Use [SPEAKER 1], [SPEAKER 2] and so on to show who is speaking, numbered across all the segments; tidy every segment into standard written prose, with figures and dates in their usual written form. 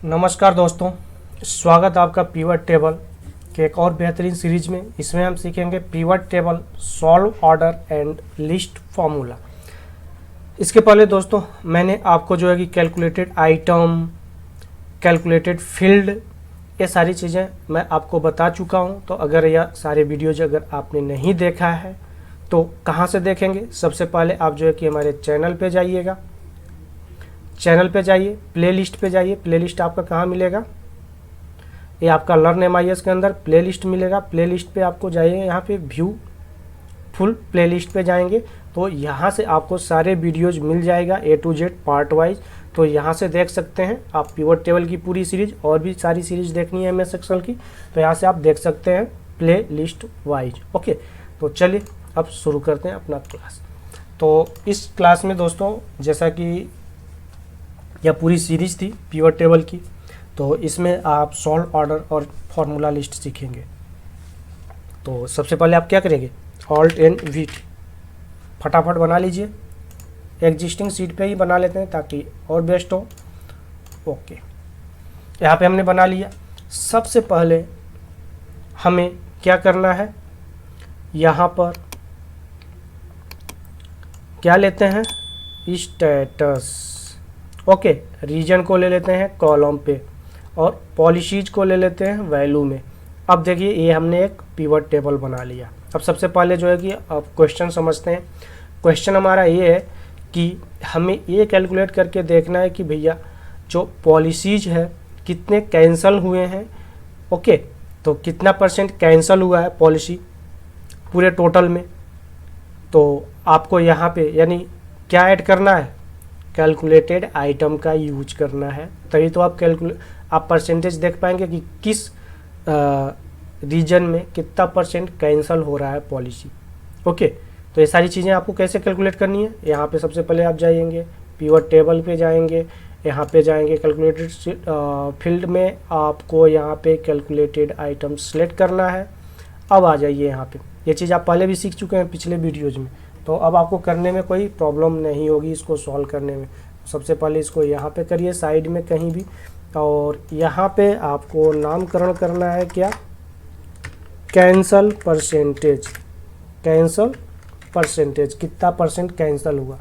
[SPEAKER 1] नमस्कार दोस्तों, स्वागत आपका पिवट टेबल के एक और बेहतरीन सीरीज में। इसमें हम सीखेंगे pivot table, solve order and list formula. इसके पहले दोस्तों मैंने आपको जो है कि कैलकुलेटेड आइटम, कैलकुलेटेड फील्ड, ये सारी चीज़ें मैं आपको बता चुका हूं। तो अगर यह सारे वीडियोज अगर आपने नहीं देखा है तो कहां से देखेंगे? सबसे पहले आप जो है कि हमारे चैनल पे जाइएगा, चैनल पे जाइए, प्लेलिस्ट पे जाइए। प्लेलिस्ट आपका कहाँ मिलेगा? ये आपका लर्न MIS के अंदर प्लेलिस्ट मिलेगा। प्लेलिस्ट पे आपको जाइए, यहाँ पे व्यू फुल प्लेलिस्ट पे जाएंगे तो यहाँ से आपको सारे वीडियोज मिल जाएगा A to Z part wise. तो यहाँ से देख सकते हैं आप पिवट टेबल की पूरी सीरीज, और भी सारी सीरीज देखनी है MS एक्सेल की तो यहाँ से आप देख सकते हैं प्ले लिस्ट वाइज। ओके, तो चलिए अब शुरू करते हैं अपना क्लास। तो इस क्लास में दोस्तों जैसा कि यह पूरी सीरीज थी पिवट टेबल की, तो इसमें आप सॉल्व ऑर्डर और फार्मूला लिस्ट सीखेंगे। तो सबसे पहले आप क्या करेंगे? ऑल्ट एंड V फटाफट बना लीजिए। एग्जिस्टिंग सीट पे ही बना लेते हैं ताकि और बेस्ट हो। ओके, यहाँ पे हमने बना लिया। सबसे पहले हमें क्या करना है? यहाँ पर क्या लेते हैं? स्टेटस। ओके, रीजन को ले लेते हैं कॉलम पे और पॉलिसीज को ले लेते हैं वैल्यू में। अब देखिए ये हमने एक पिवट टेबल बना लिया। अब सबसे पहले जो है कि अब क्वेश्चन समझते हैं। क्वेश्चन हमारा ये है कि हमें ये कैलकुलेट करके देखना है कि भैया जो पॉलिसीज है कितने कैंसिल हुए हैं। ओके, तो कितना % कैंसिल हुआ है पॉलिसी पूरे टोटल में। तो आपको यहाँ पे यानी क्या ऐड करना है? कैलकुलेटेड आइटम का यूज करना है, तभी तो आप परसेंटेज देख पाएंगे कि किस रीजन में कितना % कैंसिल हो रहा है पॉलिसी। ओके, तो ये सारी चीज़ें आपको कैसे कैलकुलेट करनी है? यहाँ पे सबसे पहले आप जाएंगे पिवट टेबल पे जाएंगे, यहाँ पे जाएंगे कैलकुलेटेड फील्ड में, आपको यहाँ पे कैलकुलेटेड आइटम सेलेक्ट करना है। अब आ जाइए यहाँ पे, ये चीज़ आप पहले भी सीख चुके हैं पिछले वीडियोज़ में, तो अब आपको करने में कोई प्रॉब्लम नहीं होगी इसको सॉल्व करने में। सबसे पहले इसको यहाँ पे करिए साइड में कहीं भी, और यहाँ पे आपको नामकरण करना है क्या? Cancel percentage. कैंसल परसेंटेज, कितना % कैंसिल हुआ।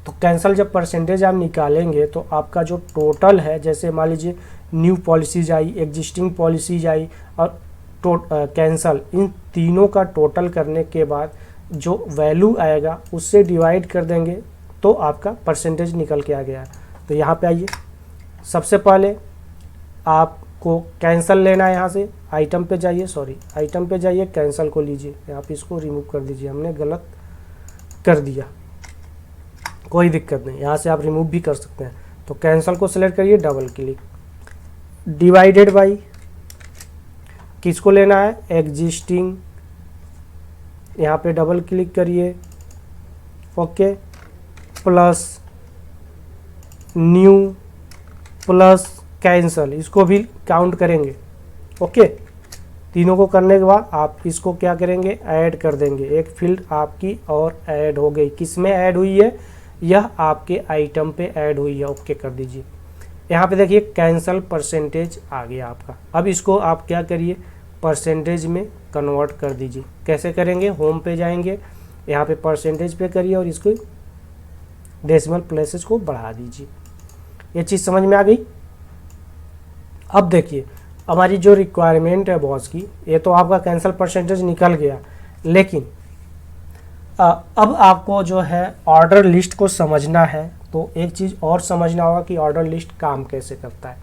[SPEAKER 1] तो कैंसिल जब परसेंटेज आप निकालेंगे तो आपका जो टोटल है, जैसे मान लीजिए न्यू पॉलिसीज आई, एग्जिस्टिंग पॉलिसीज आई और कैंसिल, इन तीनों का टोटल करने के बाद जो वैल्यू आएगा उससे डिवाइड कर देंगे तो आपका परसेंटेज निकल के आ गया है। तो यहाँ पे आइए, सबसे पहले आपको कैंसिल लेना है। यहाँ से आइटम पे जाइए, आइटम पे जाइए, कैंसिल को लीजिए। आप इसको रिमूव कर दीजिए, हमने गलत कर दिया, कोई दिक्कत नहीं, यहाँ से आप रिमूव भी कर सकते हैं। तो कैंसिल को सिलेक्ट करिए, डबल क्लिक, डिवाइडेड बाई, किसको लेना है? एग्जिस्टिंग, यहाँ पे डबल क्लिक करिए। Okay, plus new plus cancel, इसको भी काउंट करेंगे। ओके, तीनों को करने के बाद आप इसको क्या करेंगे? ऐड कर देंगे। एक फील्ड आपकी और ऐड हो गई। किस में ऐड हुई है? यह आपके आइटम पे ऐड हुई है। ओके कर दीजिए। यहाँ पे देखिए कैंसल परसेंटेज आ गया आपका। अब इसको आप क्या करिए? परसेंटेज में कन्वर्ट कर दीजिए। कैसे करेंगे? होम पे जाएंगे, यहाँ पे परसेंटेज पे करिए और इसको डेसिमल प्लेसेस को बढ़ा दीजिए। ये चीज़ समझ में आ गई? अब देखिए हमारी जो रिक्वायरमेंट है बॉस की, ये तो आपका कैंसल परसेंटेज निकल गया, लेकिन अब आपको जो है ऑर्डर लिस्ट को समझना है। तो एक चीज़ और समझना होगा कि ऑर्डर लिस्ट काम कैसे करता है।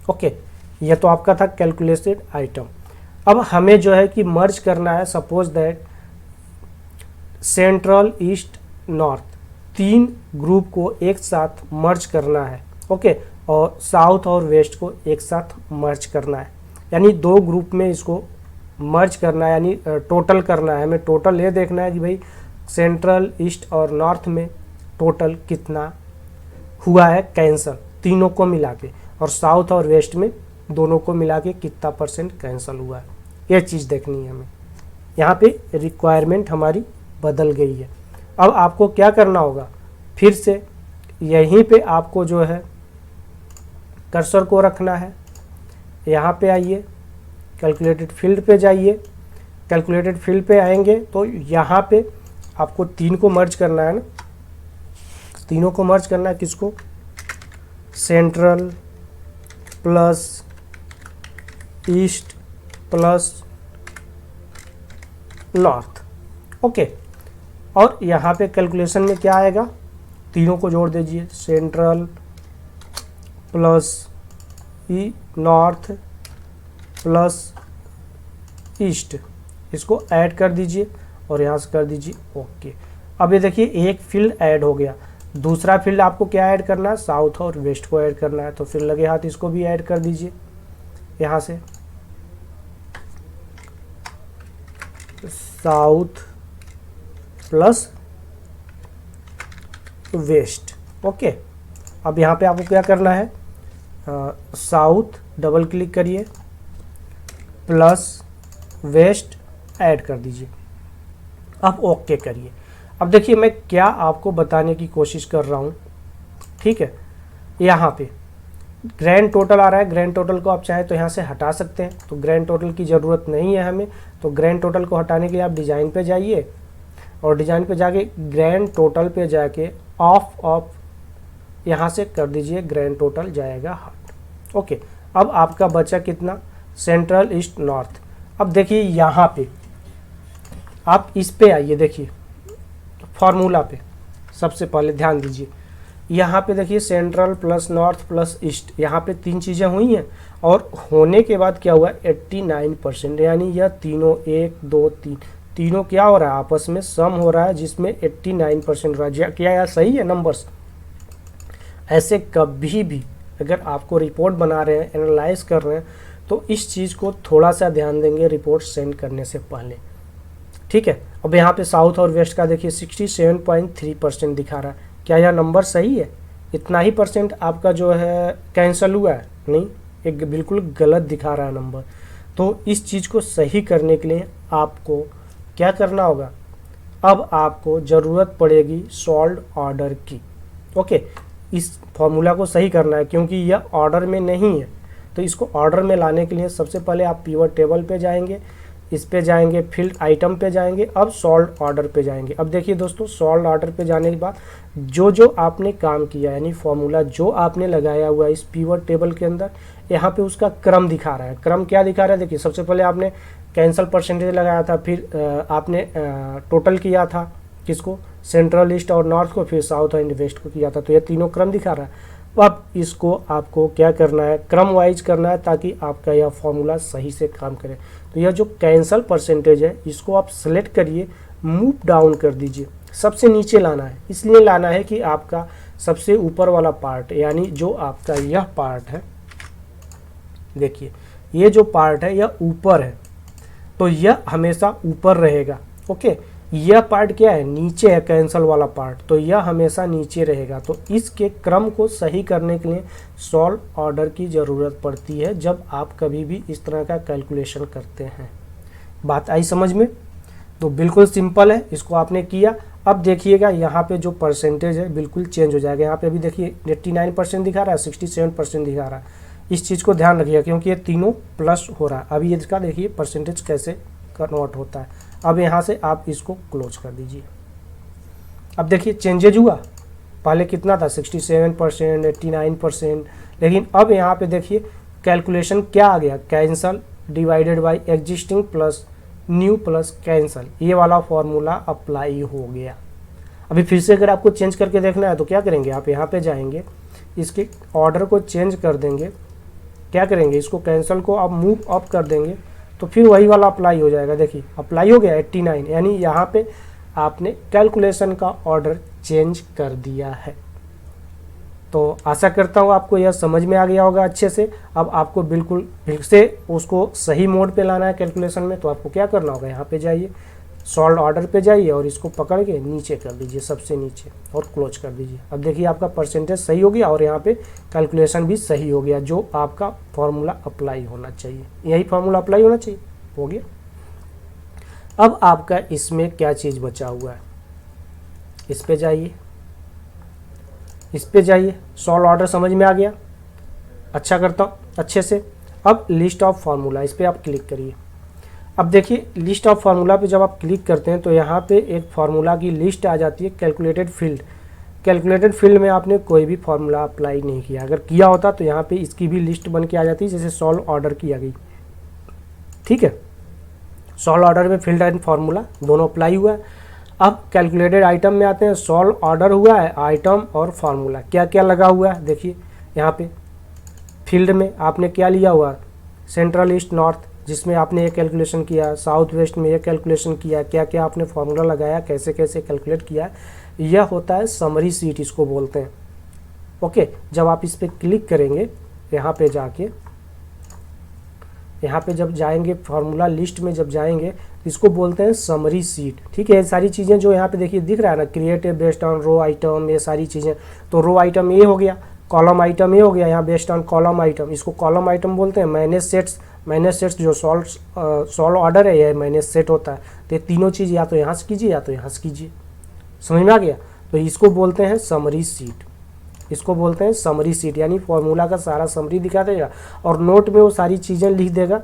[SPEAKER 1] ओके, ये तो आपका था कैलकुलेटेड आइटम। अब हमें जो है कि मर्ज करना है। Suppose that central, east, north, 3 group को एक साथ मर्ज करना है। ओके, और साउथ और वेस्ट को एक साथ मर्ज करना है, यानी 2 ग्रुप में इसको मर्ज करना है, यानी टोटल करना है। हमें टोटल ये देखना है कि भाई सेंट्रल, ईस्ट और नॉर्थ में टोटल कितना हुआ है कैंसल, तीनों को मिला के, और साउथ और वेस्ट में दोनों को मिला के कितना % कैंसिल हुआ है, ये चीज़ देखनी है हमें। यहाँ पे रिक्वायरमेंट हमारी बदल गई है। अब आपको क्या करना होगा? फिर से यहीं पे आपको जो है कर्सर को रखना है, यहाँ पे आइए, कैलकुलेटेड फील्ड पे जाइए। कैलकुलेटेड फील्ड पे आएंगे तो यहाँ पे आपको 3 को मर्ज करना है ना, तीनों को मर्ज करना है। किसको? Central plus east plus north. Okay, और यहाँ पे कैलकुलेशन में क्या आएगा, तीनों को जोड़ दीजिए, central plus north plus east, इसको ऐड कर दीजिए और यहाँ से कर दीजिए ओके। अब ये देखिए एक फील्ड ऐड हो गया। दूसरा फील्ड आपको क्या ऐड करना है, साउथ और वेस्ट को ऐड करना है, तो फिर लगे हाथ इसको भी ऐड कर दीजिए यहाँ से, साउथ प्लस वेस्ट। ओके, अब यहाँ पे आपको क्या करना है, साउथ डबल क्लिक करिए प्लस वेस्ट ऐड कर दीजिए। अब ओके करिए। अब देखिए मैं क्या आपको बताने की कोशिश कर रहा हूँ, ठीक है। यहाँ पे ग्रैंड टोटल आ रहा है, ग्रैंड टोटल को आप चाहे तो यहाँ से हटा सकते हैं, तो ग्रैंड टोटल की ज़रूरत नहीं है हमें। तो ग्रैंड टोटल को हटाने के लिए आप डिज़ाइन पे जाइए और डिज़ाइन पे जाके ग्रैंड टोटल पे जाके ऑफ यहाँ से कर दीजिए, ग्रैंड टोटल जाएगा हट। ओके, अब आपका बचा कितना, सेंट्रल ईस्ट नॉर्थ। अब देखिए यहाँ पे आप इस पे आइए, देखिए फार्मूला पे सबसे पहले ध्यान दीजिए। यहाँ पे देखिए central plus north plus east, यहाँ पे 3 चीज़ें हुई हैं और होने के बाद क्या हुआ 89%, यानी यह तीनों 1 2 3 तीनों क्या हो रहा है, आपस में सम हो रहा है, जिसमें 89% रहा है। क्या यार सही है नंबर्स? ऐसे कभी भी अगर आपको रिपोर्ट बना रहे हैं, एनालाइज कर रहे हैं, तो इस चीज़ को थोड़ा सा ध्यान देंगे रिपोर्ट सेंड करने से पहले, ठीक है। अब यहाँ पे साउथ और वेस्ट का देखिए 67.3% दिखा रहा है। क्या यह नंबर सही है? इतना ही परसेंट आपका जो है कैंसिल हुआ है? नहीं, एक बिल्कुल गलत दिखा रहा है नंबर। तो इस चीज़ को सही करने के लिए आपको क्या करना होगा, अब आपको ज़रूरत पड़ेगी सॉल्व ऑर्डर की। ओके, इस फॉर्मूला को सही करना है क्योंकि यह ऑर्डर में नहीं है, तो इसको ऑर्डर में लाने के लिए सबसे पहले आप पिवट टेबल पे जाएंगे, इस पे जाएंगे, फील्ड आइटम पे जाएंगे, अब सॉल्व ऑर्डर पे जाएंगे। अब देखिए दोस्तों, सॉल्व ऑर्डर पे जाने के बाद जो आपने काम किया, यानी फॉर्मूला जो आपने लगाया हुआ है इस पिवट टेबल के अंदर, यहाँ पे उसका क्रम दिखा रहा है। क्रम क्या दिखा रहा है, देखिए सबसे पहले आपने कैंसल परसेंटेज लगाया था, फिर आपने टोटल किया था किसको, सेंट्रल ईस्ट और नॉर्थ को, फिर साउथ एंड वेस्ट को किया था, तो ये तीनों क्रम दिखा रहा है। अब इसको आपको क्या करना है, क्रम वाइज करना है ताकि आपका यह फॉर्मूला सही से काम करे। तो यह जो कैंसल परसेंटेज है इसको आप सेलेक्ट करिए, मूव डाउन कर दीजिए, सबसे नीचे लाना है। इसलिए लाना है कि आपका सबसे ऊपर वाला पार्ट, यानी जो आपका यह पार्ट है, देखिए ये जो पार्ट है यह ऊपर है, तो यह हमेशा ऊपर रहेगा। ओके, यह पार्ट क्या है, नीचे है, कैंसल वाला पार्ट, तो यह हमेशा नीचे रहेगा। तो इसके क्रम को सही करने के लिए सॉल्व ऑर्डर की ज़रूरत पड़ती है जब आप कभी भी इस तरह का कैलकुलेशन करते हैं। बात आई समझ में? तो बिल्कुल सिंपल है, इसको आपने किया। अब देखिएगा यहाँ पे जो परसेंटेज है बिल्कुल चेंज हो जाएगा। यहाँ पे अभी देखिए 89% दिखा रहा है, 67% दिखा रहा है। इस चीज़ को ध्यान रखिएगा क्योंकि ये तीनों प्लस हो रहा है। अभी इसका देखिए परसेंटेज कैसे कन्वर्ट होता है। अब यहाँ से आप इसको क्लोज कर दीजिए। अब देखिए चेंजेज हुआ, पहले कितना था 67%, 89%, लेकिन अब यहाँ पे देखिए कैलकुलेशन क्या आ गया, cancel divided by existing plus new plus cancel, ये वाला फॉर्मूला अप्लाई हो गया। अभी फिर से अगर आपको चेंज करके देखना है तो क्या करेंगे, आप यहाँ पे जाएंगे, इसके ऑर्डर को चेंज कर देंगे, क्या करेंगे, इसको कैंसल को आप मूव अप कर देंगे, तो फिर वही वाला अप्लाई हो जाएगा। देखिए अप्लाई हो गया 89, यानी यहाँ पे आपने कैलकुलेशन का ऑर्डर चेंज कर दिया है। तो आशा करता हूँ आपको यह समझ में आ गया होगा अच्छे से। अब आपको बिल्कुल फिर से उसको सही मोड पे लाना है कैलकुलेशन में, तो आपको क्या करना होगा, यहाँ पे जाइए, सॉल्व ऑर्डर पे जाइए और इसको पकड़ के नीचे कर दीजिए, सबसे नीचे, और क्लोज कर दीजिए। अब देखिए आपका परसेंटेज सही हो गया और यहाँ पे कैलकुलेशन भी सही हो गया, जो आपका फॉर्मूला अप्लाई होना चाहिए, यही फॉर्मूला अप्लाई होना चाहिए, हो गया। अब आपका इसमें क्या चीज़ बचा हुआ है, इस पे जाइए, इस पे जाइए, सॉल्व ऑर्डर समझ में आ गया। अच्छा करता हूँ अच्छे से। अब लिस्ट ऑफ फार्मूला, इस पर आप क्लिक करिए। अब देखिए लिस्ट ऑफ फार्मूला पे जब आप क्लिक करते हैं तो यहाँ पे एक फार्मूला की लिस्ट आ जाती है, कैलकुलेटेड फील्ड। कैलकुलेटेड फील्ड में आपने कोई भी फार्मूला अप्लाई नहीं किया, अगर किया होता तो यहाँ पे इसकी भी लिस्ट बन के आ जाती है, जैसे सॉल्व ऑर्डर की आ गई। ठीक है, सॉल्व ऑर्डर में फील्ड एंड फार्मूला दोनों अप्लाई हुआ है। अब कैलकुलेटेड आइटम में आते हैं, सॉल्व ऑर्डर हुआ है, आइटम और फार्मूला क्या क्या लगा हुआ है। देखिए यहाँ पे फील्ड में आपने क्या लिया हुआ, सेंट्रल ईस्ट नॉर्थ, जिसमें आपने ये कैलकुलेशन किया, साउथ वेस्ट में ये कैलकुलेशन किया, क्या क्या आपने फार्मूला लगाया, कैसे कैसे कैलकुलेट किया। यह होता है समरी सीट, इसको बोलते हैं। ओके, जब आप इस पर क्लिक करेंगे, यहाँ पे जाके, यहाँ पे जब जाएंगे फार्मूला लिस्ट में जब जाएंगे, इसको बोलते हैं समरी सीट। ठीक है, ये सारी चीज़ें जो यहाँ पे देखिए दिख रहा है ना, create based on row item, ये सारी चीज़ें। तो रो आइटम ये हो गया, कॉलम आइटम ये हो गया, यहाँ बेस्ड ऑन कॉलम आइटम, इसको कॉलम आइटम बोलते हैं। मैनेज सेट्स जो सॉल्व ऑर्डर है, ये मैनेज सेट होता है। तो ये तीनों चीज़ या तो यहाँ से कीजिए या तो यहाँ से कीजिए। समझ में आ गया? तो इसको बोलते हैं समरी सीट, इसको बोलते हैं समरी सीट, यानी फॉर्मूला का सारा समरी दिखा देगा और नोट में वो सारी चीज़ें लिख देगा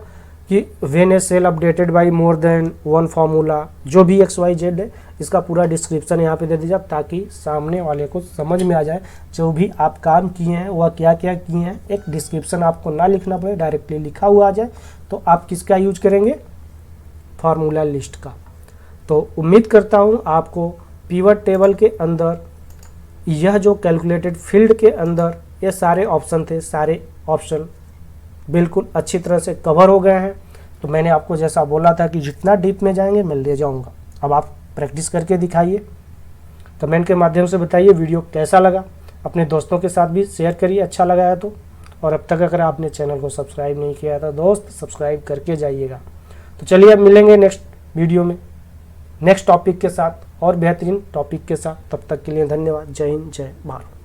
[SPEAKER 1] कि when a cell updated by more than one formula, जो भी XYZ है, इसका पूरा डिस्क्रिप्शन यहाँ पे दे दीजिए, ताकि सामने वाले को समझ में आ जाए जो भी आप काम किए हैं वह क्या क्या किए हैं। एक डिस्क्रिप्शन आपको ना लिखना पड़े, डायरेक्टली लिखा हुआ आ जाए। तो आप किसका यूज करेंगे? फार्मूला लिस्ट का। तो उम्मीद करता हूँ आपको पिवट टेबल के अंदर यह जो कैलकुलेटेड फील्ड के अंदर ये सारे ऑप्शन थे, सारे ऑप्शन बिल्कुल अच्छी तरह से कवर हो गए हैं। तो मैंने आपको जैसा बोला था कि जितना डीप में जाएंगे मैं ले जाऊंगा। अब आप प्रैक्टिस करके दिखाइए, कमेंट के माध्यम से बताइए वीडियो कैसा लगा, अपने दोस्तों के साथ भी शेयर करिए अच्छा लगा है तो। और अब तक अगर आपने चैनल को सब्सक्राइब नहीं किया था दोस्त, सब्सक्राइब करके जाइएगा। तो चलिए अब मिलेंगे नेक्स्ट वीडियो में नेक्स्ट टॉपिक के साथ और बेहतरीन टॉपिक के साथ। तब तक के लिए धन्यवाद। जय हिंद, जय भारत।